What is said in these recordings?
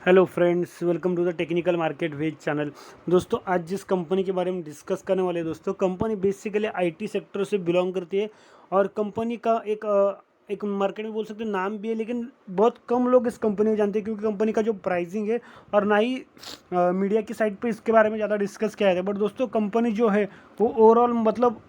Hello friends, welcome to the technical market wedge channel. दोस्तों, आज जिस कंपनी के बारे में डिस्कस करने वाले हैं दोस्तों, कंपनी बेसिकली आईटी सेक्टर से बिलोंग करती है और कंपनी का एक मार्केट में बोल सकते हैं नाम भी है, लेकिन बहुत कम लोग इस कंपनी को जानते हैं क्योंकि कंपनी का जो प्राइसिंग है और ना ही मीडिया की साइड पे इसके बारे में ज़्यादा डिस्कस किया जाता है। बट दोस्तों, कंपनी जो है वो ओवरऑल मतलब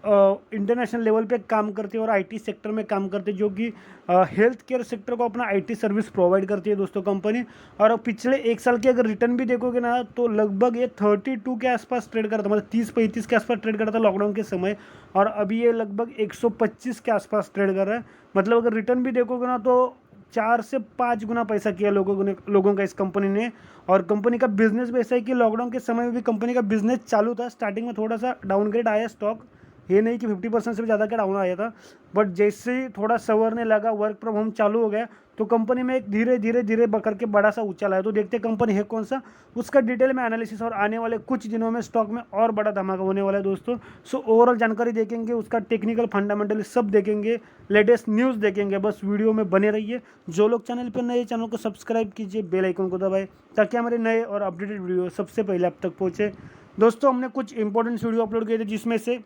इंटरनेशनल लेवल पे काम करती है और आईटी सेक्टर में काम करती है, जो कि हेल्थ केयर सेक्टर को अपना आईटी सर्विस प्रोवाइड करती है दोस्तों कंपनी। और पिछले एक साल के अगर रिटर्न भी देखोगे ना, तो लगभग ये 32 के आसपास ट्रेड कर रहा था, मतलब 30-35 के आसपास ट्रेड कर रहा था लॉकडाउन के समय, और अभी ये लगभग 125 के आसपास ट्रेड कर रहा है। मतलब अगर रिटर्न भी देखोगे ना, तो 4 से 5 गुना पैसा किया लोगों का इस कंपनी ने। और कंपनी का बिजनेस भी ऐसा है कि लॉकडाउन के समय में भी कंपनी का बिजनेस चालू था। स्टार्टिंग में थोड़ा सा डाउनग्रेड आया स्टॉक, ये नहीं कि 50% से भी ज़्यादा का डाउन आया था, बट जैसे ही थोड़ा संवरने लगा, वर्क फ्रॉम होम चालू हो गया, तो कंपनी में एक धीरे धीरे धीरे करके बड़ा सा उछाल आया। तो देखते कंपनी है कौन सा, उसका डिटेल में एनालिसिस, और आने वाले कुछ दिनों में स्टॉक में और बड़ा धमाका होने वाला है दोस्तों। सो ओवरऑल जानकारी देखेंगे, उसका टेक्निकल फंडामेंटल सब देखेंगे, लेटेस्ट न्यूज़ देखेंगे। बस वीडियो में बने रहिए। जो लोग चैनल पर नए, चैनल को सब्सक्राइब कीजिए, बेल आइकन को दबाएं, ताकि हमारे नए और अपडेटेड वीडियो सबसे पहले आप तक पहुँचे। दोस्तों, हमने कुछ इंपॉर्टेंट वीडियो अपलोड किए थे, जिसमें से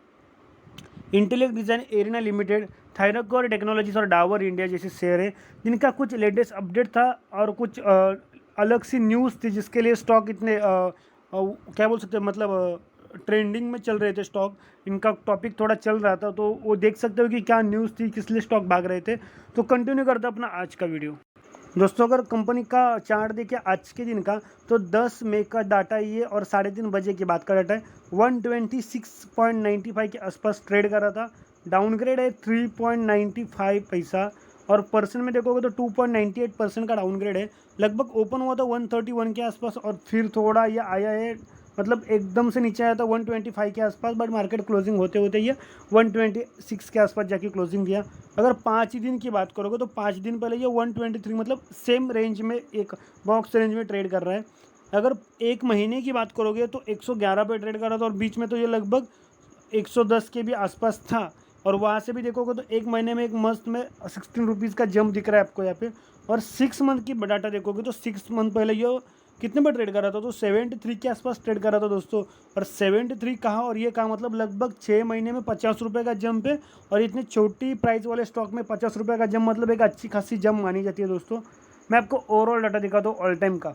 Intellect Design Arena Limited, Thyrocare Technologies और डावर इंडिया जैसे शेयर है, जिनका कुछ लेटेस्ट अपडेट था और कुछ अलग सी न्यूज़ थी, जिसके लिए स्टॉक इतने क्या बोल सकते हैं, मतलब ट्रेंडिंग में चल रहे थे स्टॉक। इनका टॉपिक थोड़ा चल रहा था, तो वो देख सकते हो कि क्या न्यूज़ थी, किस लिए स्टॉक भाग रहे थे। तो कंटिन्यू करते अपना आज का वीडियो। दोस्तों, अगर कंपनी का चार्ट देखिए आज के दिन का, तो 10 मई का डाटा ये और 3:30 की बात का डाटा है। 126.95 के आसपास ट्रेड कर रहा था। डाउनग्रेड है 3.95 पैसा, और परसेंट में देखोगे तो 2.98% का डाउनग्रेड है। लगभग ओपन हुआ था 131 के आसपास, और फिर थोड़ा ये आया है, मतलब एकदम से नीचे आया था 125 के आसपास, बट मार्केट क्लोजिंग होते होते ये 126 के आसपास जाके क्लोजिंग दिया। अगर 5 दिन की बात करोगे तो 5 दिन पहले ये 123, मतलब सेम रेंज में, एक बॉक्स रेंज में ट्रेड कर रहा है। अगर एक महीने की बात करोगे तो 111 पे ट्रेड कर रहा था, और बीच में तो ये लगभग 110 के भी आसपास था। और वहाँ से भी देखोगे तो एक महीने में एक मस्त में 16 रुपीज़ का जंप दिख रहा है आपको यहाँ पे। और 6 मंथ की डाटा देखोगे तो 6 मंथ पहले ये कितने पर ट्रेड कर रहा था, तो 73 के आसपास ट्रेड कर रहा था दोस्तों। और 73 कहाँ और ये कहाँ, मतलब लगभग 6 महीने में 50 रुपये का जंप है। और इतनी छोटी प्राइस वाले स्टॉक में 50 रुपये का जंप, मतलब एक अच्छी खासी जंप मानी जाती है दोस्तों। मैं आपको ओवरऑल डाटा दिखाता हूँ ऑल टाइम का।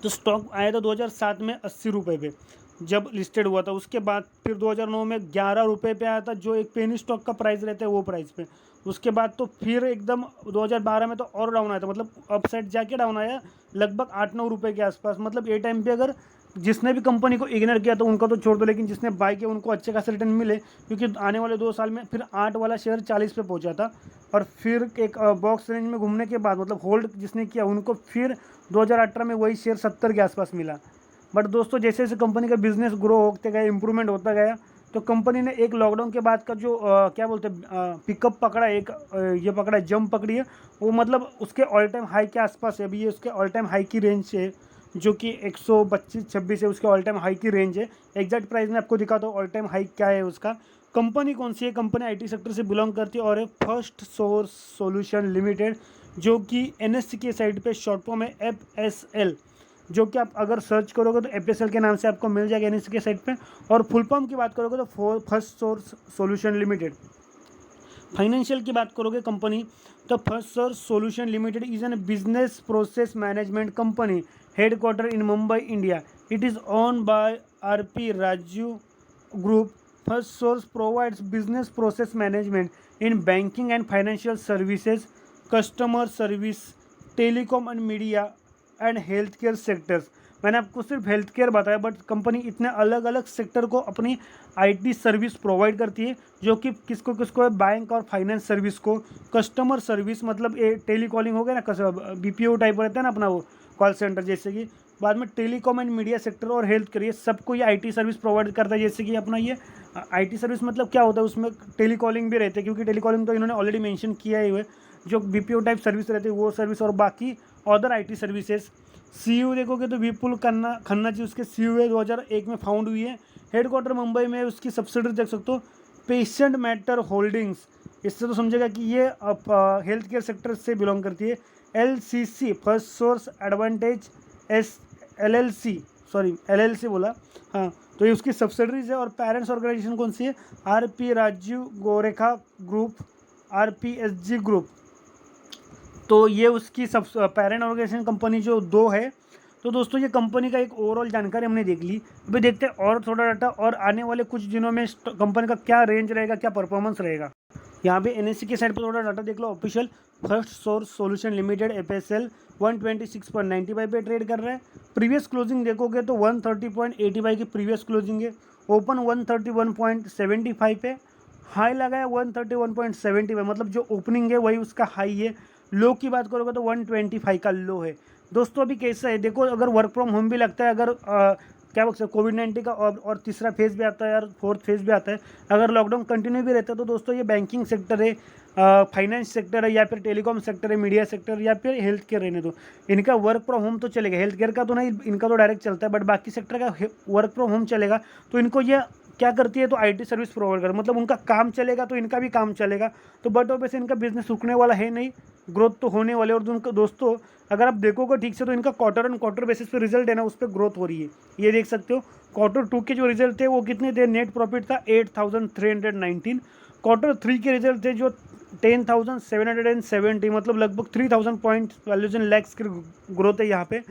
तो स्टॉक आया था 2007 में 80 रुपये पे जब लिस्टेड हुआ था। उसके बाद फिर 2009 में 11 रुपये पे आया था, जो एक पेनी स्टॉक का प्राइस रहता है वो प्राइस पे। उसके बाद तो फिर एकदम 2012 में तो और डाउन आया था, मतलब अपसाइड जाके डाउन आया लगभग 8-9 रुपये के आसपास। मतलब ये टाइम पे अगर जिसने भी कंपनी को इग्नोर किया तो उनका तो छोड़ दो, लेकिन जिसने बाय किया उनको अच्छे खासे रिटर्न मिले, क्योंकि आने वाले 2 साल में फिर 8 वाला शेयर 40 पे पहुंचा था। और फिर एक बॉक्स रेंज में घूमने के बाद, मतलब होल्ड जिसने किया उनको फिर 2018 में वही शेयर 70 के आसपास मिला। बट दोस्तों, जैसे जैसे कंपनी का बिजनेस ग्रो होते गया, इंप्रूवमेंट होता गया, तो कंपनी ने एक लॉकडाउन के बाद का जो क्या बोलते हैं पिकअप पकड़ा, एक ये पकड़ा, जंप पकड़ी है, वो मतलब उसके ऑल टाइम हाई के आसपास है। अभी ये उसके ऑल टाइम हाई की रेंज है, जो कि 125-26 है, उसके ऑल टाइम हाई की रेंज है। एग्जैक्ट प्राइस में आपको दिखाता हूँ ऑल टाइम हाई क्या है उसका। कंपनी कौन सी है, कंपनी आईटी सेक्टर से बिलोंग करती है और है फर्स्ट सोर्स सॉल्यूशन लिमिटेड, जो कि एनएससी के साइड पे शॉर्ट फॉर्म है FSL, जो कि आप अगर सर्च करोगे तो FSL के नाम से आपको मिल जाएगा एनएससी के साइट पे। और फुल फॉर्म की बात करोगे तो first source solution limited. Financial की बात करोगे कंपनी, तो first source solution limited is an business process management company headquarter in Mumbai, India. It is owned by RP Raju Group. First Source provides business process management in banking and financial services, customer service, telecom and media and healthcare sectors. मैंने आपको सिर्फ health care बताया, but company इतने अलग अलग sector को अपनी IT service provide करती है, जो कि किसको किसको है, बैंक और फाइनेंस सर्विस को। कस्टमर सर्विस मतलब ये टेली कॉलिंग हो गया ना, BPO टाइप रहता है ना अपना, वो कॉल सेंटर जैसे कि। बाद में टेलीकॉम एंड मीडिया सेक्टर और हेल्थ केयर, सबको ये आईटी सर्विस प्रोवाइड करता है। जैसे कि अपना ये आईटी सर्विस मतलब क्या होता है, उसमें टेलीकॉलिंग भी रहते हैं, क्योंकि टेलीकॉलिंग तो इन्होंने ऑलरेडी मेंशन किया ही हुआ है। जो बीपीओ टाइप सर्विस रहती है वो सर्विस, और बाकी अदर आईटी सर्विसेज। सीईओ देखोगे तो विपुल खन्ना जी उसके सीईओ है, 2001 में फाउंड हुई है। हेडक्वार्टर मुंबई में, उसकी सब्सिडरी देख सकते हो पेशेंट मैटर होल्डिंग्स, इससे तो समझेगा कि ये हेल्थ केयर सेक्टर से बिलोंग करती है। LCC first source advantage LLC बोला, हाँ, तो ये उसकी सब्सिडरीज है। और पेरेंट्स ऑर्गेनाइजेशन कौन सी है? RP Rajiv Goenka group, RPSG group. तो ये उसकी सब पेरेंट ऑर्गेनाइजेशन कंपनी जो 2 है। तो दोस्तों ये कंपनी का एक ओवरऑल जानकारी हमने देख ली। अभी देखते हैं और थोड़ा डाटा, और आने वाले कुछ दिनों में कंपनी का क्या रेंज रहेगा, क्या परफॉर्मेंस रहेगा। यहाँ पे NSE की साइड पर थोड़ा डाटा देख लो। Official first source solution limited FSL 126.95 पे ट्रेड कर रहा है। प्रीवियस क्लोजिंग देखोगे तो 130.85 की प्रीवियस क्लोजिंग है। ओपन 131.75 पे, हाई लगा है 131.75, मतलब जो ओपनिंग है वही उसका हाई है। लो की बात करोगे तो 125 का लो है। दोस्तों अभी कैसा है देखो, अगर वर्क फ्रॉम होम भी लगता है, अगर क्या बोलते हैं कोविड-19 का और तीसरा फेज़ भी आता है और फोर्थ फेज़ भी आता है, अगर लॉकडाउन कंटिन्यू भी रहता है, तो दोस्तों ये बैंकिंग सेक्टर है, फाइनेंस सेक्टर है, या फिर टेलीकॉम सेक्टर है, मीडिया सेक्टर, या फिर हेल्थ केयर रहने दो, इनका वर्क फ्रॉम होम तो चलेगा। हेल्थ केयर का तो नहीं, इनका तो डायरेक्ट चलता है, बट बाकी सेक्टर का वर्क फ्रॉम होम चलेगा। तो इनको ये क्या करती है, तो IT सर्विस प्रोवाइड कर, मतलब उनका काम चलेगा तो इनका भी काम चलेगा। तो बट वैसे इनका बिजनेस रुकने वाला है नहीं, ग्रोथ तो होने वाले। और उनका दोस्तों अगर आप देखोगे ठीक से, तो इनका क्वार्टर ऑन क्वार्टर बेसिस पे रिजल्ट है ना, उस पर ग्रोथ हो रही है। ये देख सकते हो Q2 के जो रिजल्ट थे वो कितने थे, नेट प्रॉफिट था 8,319। Q3 के रिजल्ट थे जो 10,770, मतलब लगभग 3,000 पॉइंट वैल्यूजन लैक्स की ग्रोथ है यहाँ पे।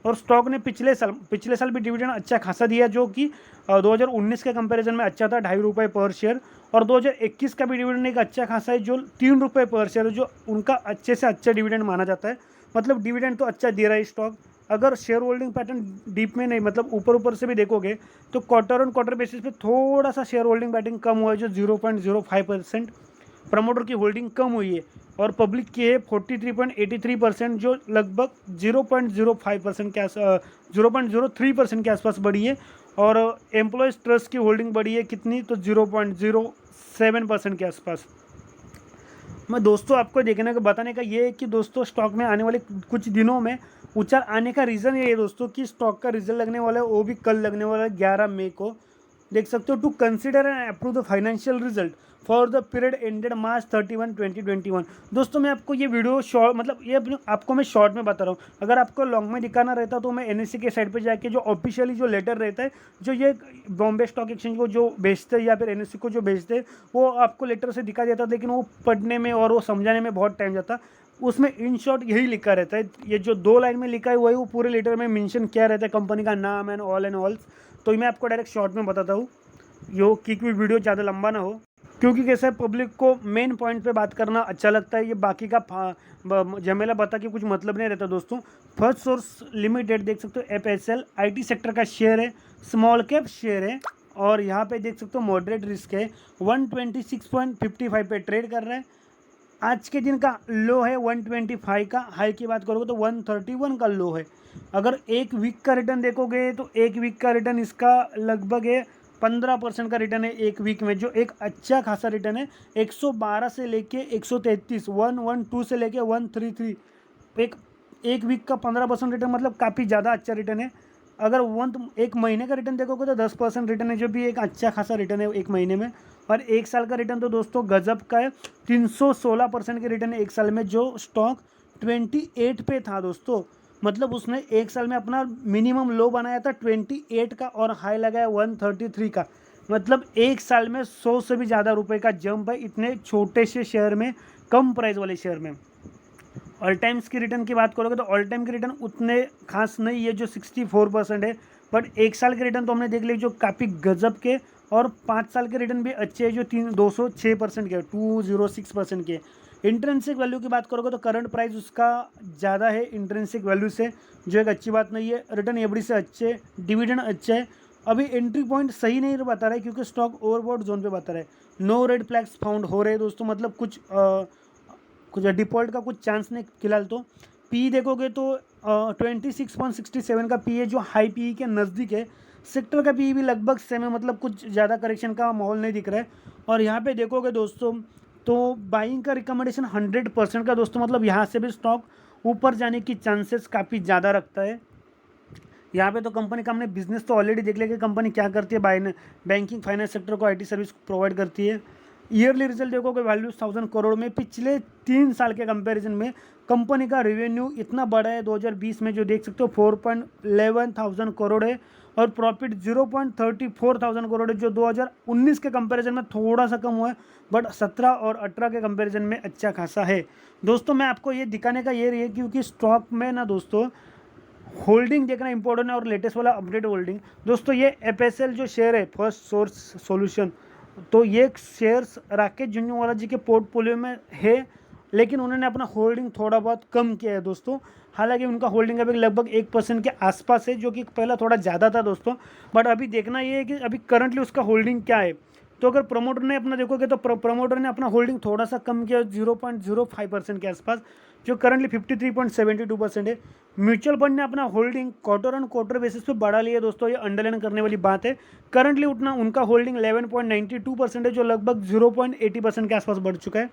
और स्टॉक ने पिछले साल भी डिविडेंड अच्छा खासा दिया, जो कि 2019 के कंपैरिजन में अच्छा था, ₹2.5 पर शेयर। और 2021 का भी डिविडेंड एक अच्छा खासा है, जो ₹3 पर शेयर है, जो उनका अच्छे से अच्छा डिविडेंड माना जाता है। मतलब डिविडेंड तो अच्छा दे रहा है स्टॉक। अगर शेयर होल्डिंग पैटर्न डीप में नहीं, मतलब ऊपर ऊपर से भी देखोगे, तो क्वार्टर ऑन क्वार्टर बेसिस पे थोड़ा सा शेयर होल्डिंग पैटर्न कम हुआ है, जो 0.05%। प्रमोटर की होल्डिंग कम हुई है, और पब्लिक की है 43.83%, जो लगभग 0.05% के 0.03% के आसपास बढ़ी है। और एम्प्लॉयज़ ट्रस्ट की होल्डिंग बढ़ी है कितनी, तो 0.07% के आसपास। मैं दोस्तों आपको देखने का बताने का ये है कि दोस्तों स्टॉक में आने वाले कुछ दिनों में उछाल आने का रीज़न ये है दोस्तों, कि स्टॉक का रिजल्ट लगने वाला है, वो भी कल लगने वाला है 11 मई को। देख सकते हो, to consider and approve the financial result for the period ended March 31, 2021। दोस्तों मैं आपको ये वीडियो शॉर्ट, मतलब ये आपको मैं शॉर्ट में बता रहा हूँ। अगर आपको लॉन्ग में दिखाना रहता तो मैं NSE के साइड पे जाके जो ऑफिशियली जो लेटर रहता है, जो ये बॉम्बे स्टॉक एक्सचेंज को जो बेचते हैं या फिर NSE को जो बेचते हैं, वो आपको लेटर से दिखा देता, लेकिन वो पढ़ने में और वो समझाने में बहुत टाइम जाता। उसमें इन शॉर्ट यही लिखा रहता है, ये जो 2 लाइन में लिखा है वही वो पूरे लेटर में मेंशन किया रहता है, कंपनी का नाम एंड ऑल्स। तो मैं आपको डायरेक्ट शॉर्ट में बताता हूँ, यो कि कोई वीडियो ज़्यादा लंबा ना हो, क्योंकि कैसे है पब्लिक को मेन पॉइंट पे बात करना अच्छा लगता है। ये बाकी का झमेला बता के कुछ मतलब नहीं रहता दोस्तों। फर्स्ट सोर्स लिमिटेड देख सकते हो, FSL IT सेक्टर का शेयर है, स्मॉल कैप शेयर है, और यहाँ पे देख सकते हो मॉडरेट रिस्क है। 126.55 पे ट्रेड कर रहा है। आज के दिन का लो है 125 का, हाई की बात करोगे तो 131 का लो है। अगर एक वीक का रिटर्न देखोगे तो एक वीक का रिटर्न इसका लगभग है 15% का रिटर्न है एक वीक में, जो एक अच्छा खासा रिटर्न है। 112 से लेके 133, 112 से लेके 133, एक वीक का 15% रिटर्न, मतलब काफ़ी ज़्यादा अच्छा रिटर्न है। अगर एक महीने का रिटर्न देखोगे तो 10% रिटर्न है, जो भी एक अच्छा खासा रिटर्न है एक महीने में। और एक साल का रिटर्न तो दोस्तों गजब का है, 316% के रिटर्न है एक साल में, जो स्टॉक 28 पे था दोस्तों। मतलब उसने एक साल में अपना मिनिमम लो बनाया था 28 का, और हाई लगाया 133 का। मतलब एक साल में 100 से भी ज़्यादा रुपए का जंप है इतने छोटे से शेयर में, कम प्राइस वाले शेयर में। ऑल टाइम्स की रिटर्न की बात करोगे तो ऑल टाइम के रिटर्न उतने खास नहीं है, जो 64% है। बट एक साल के रिटर्न तो हमने देख लिए जो काफ़ी गजब के, और 5 साल के रिटर्न भी अच्छे हैं, जो 206% के, 206% के। इंट्रेंसिक वैल्यू की बात करोगे तो करंट प्राइस उसका ज़्यादा है इंट्रेंसिक वैल्यू से, जो एक अच्छी बात नहीं है। रिटर्न एवरेज से अच्छे, डिविडेंड अच्छे है। अभी एंट्री पॉइंट सही नहीं बता रहा है, क्योंकि स्टॉक ओवरबॉट जोन पे बता रहा है। नो रेड फ्लैग्स फाउंड हो रहे हैं दोस्तों, मतलब कुछ डिफ़ॉल्ट का कुछ चांस नहीं फिलहाल। तो पी देखोगे तो 26.67 का पी है, जो हाई पी के नज़दीक है। सेक्टर का पी भी लगभग सेम है, मतलब कुछ ज़्यादा करेक्शन का माहौल नहीं दिख रहा है। और यहाँ पे देखोगे दोस्तों तो बाइंग का रिकमेंडेशन 100% का दोस्तों, मतलब यहाँ से भी स्टॉक ऊपर जाने की चांसेस काफ़ी ज़्यादा रखता है। यहाँ पे तो कंपनी का हमने बिजनेस तो ऑलरेडी देख लिया कि कंपनी क्या करती है, बैंकिंग फाइनेंस सेक्टर को IT सर्विस प्रोवाइड करती है। ईयरली रिजल्ट देखोगे वैल्यू 1000 करोड़ में। पिछले 3 साल के कंपैरिजन में कंपनी का रेवेन्यू इतना बड़ा है 2020 में, जो देख सकते हो 4.11 करोड़ है, और प्रॉफिट 0.34 करोड़ है, जो 2019 के कंपैरिजन में थोड़ा सा कम हुआ है, बट 17 और 18 के कंपैरिजन में अच्छा खासा है। दोस्तों मैं आपको ये दिखाने का ये रही है क्योंकि स्टॉक में ना दोस्तों होल्डिंग देखना इंपॉर्टेंट है, और लेटेस्ट वाला अपडेट होल्डिंग। दोस्तों ये FSL जो शेयर है, फर्स्ट सोर्स सॉल्यूशन, तो ये शेयर्स राकेश झुंझुनवाला जी के पोर्टफोलियो में है, लेकिन उन्होंने अपना होल्डिंग थोड़ा बहुत कम किया है दोस्तों। हालांकि उनका होल्डिंग अभी लगभग 1% के आसपास है, जो कि पहला थोड़ा ज़्यादा था दोस्तों, बट अभी देखना ये है कि अभी करंटली उसका होल्डिंग क्या है। तो अगर प्रमोटर ने अपना देखोगे तो प्रमोटर ने अपना होल्डिंग थोड़ा सा कम किया 0.05% के आसपास, जो करंटली 53.72% है। म्यूचुअल फंड ने अपना holding quarter on quarter basis पे बढ़ा लिया दोस्तों, ये अंडरलाइन करने वाली बात है। करंटली उतना उनका होल्डिंग 11.92% है, जो लगभग 0.80% के आसपास बढ़ चुका है।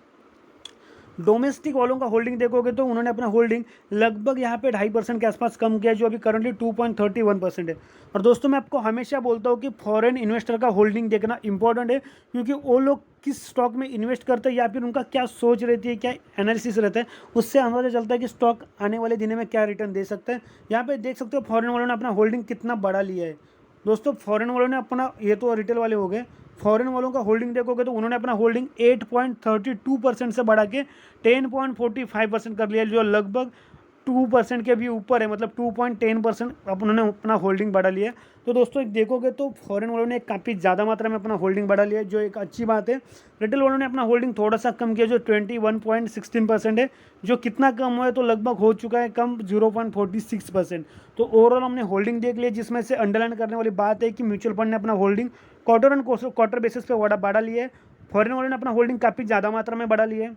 डोमेस्टिक वालों का होल्डिंग देखोगे तो उन्होंने अपना होल्डिंग लगभग यहाँ पे 2.5% के आसपास कम किया है, जो अभी करंटली 2.31% है। और दोस्तों मैं आपको हमेशा बोलता हूँ कि फॉरेन इन्वेस्टर का होल्डिंग देखना इंपॉर्टेंट है, क्योंकि वो लोग किस स्टॉक में इन्वेस्ट करते हैं या फिर उनका क्या सोच रहती है, क्या एनालिसिस रहता है, उससे अंदाजा चलता है कि स्टॉक आने वाले दिनों में क्या रिटर्न दे सकता है। यहाँ पे देख सकते हो फॉरेन वालों ने अपना होल्डिंग कितना बढ़ा लिया है दोस्तों। फॉरेन वालों ने अपना, ये तो रिटेल वाले हो गए, फॉरेन वालों का होल्डिंग देखोगे तो उन्होंने अपना होल्डिंग 8.32% से बढ़ा के 10.45% कर लिया, जो लगभग 2% के भी ऊपर है, मतलब 2.10% उन्होंने अपना होल्डिंग बढ़ा लिया है। तो दोस्तों एक देखोगे तो फॉरेन वालों ने काफ़ी ज़्यादा मात्रा में अपना होल्डिंग बढ़ा लिया है, जो एक अच्छी बात है। रिटेल वालों ने अपना होल्डिंग थोड़ा सा कम किया, जो 21.16% है, जो कितना कम हुआ है तो लगभग हो चुका है कम 0.46%। तो ओवरऑल हमने होल्डिंग देख लिया, जिसमें से अंडरलाइन करने वाली बात है कि म्यूचुअल फंड ने अपना holding quarter on quarter basis पे बढ़ा लिया है। फॉरेन वालों ने अपना होल्डिंग काफ़ी ज़्यादा मात्रा में बढ़ा लिया है,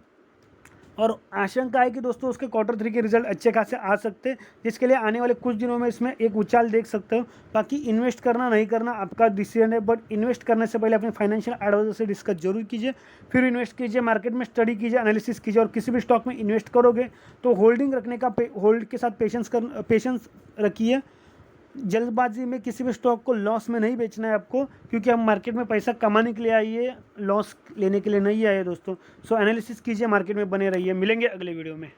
और आशंका है कि दोस्तों उसके Q3 के रिजल्ट अच्छे खासे आ सकते हैं, जिसके लिए आने वाले कुछ दिनों में इसमें एक उछाल देख सकते हो। बाकी इन्वेस्ट करना नहीं करना आपका डिसीजन है, बट इन्वेस्ट करने से पहले अपने फाइनेंशियल एडवाइजर से डिस्कस जरूर कीजिए, फिर इन्वेस्ट कीजिए, मार्केट में स्टडी कीजिए, एनालिसिस कीजिए। और किसी भी स्टॉक में इन्वेस्ट करोगे तो होल्डिंग रखने का होल्ड के साथ पेशेंस रखिए। जल्दबाजी में किसी भी स्टॉक को लॉस में नहीं बेचना है आपको, क्योंकि हम मार्केट में पैसा कमाने के लिए आइए, लॉस लेने के लिए नहीं आए दोस्तों। सो एनालिसिस कीजिए, मार्केट में बने रहिए। मिलेंगे अगले वीडियो में।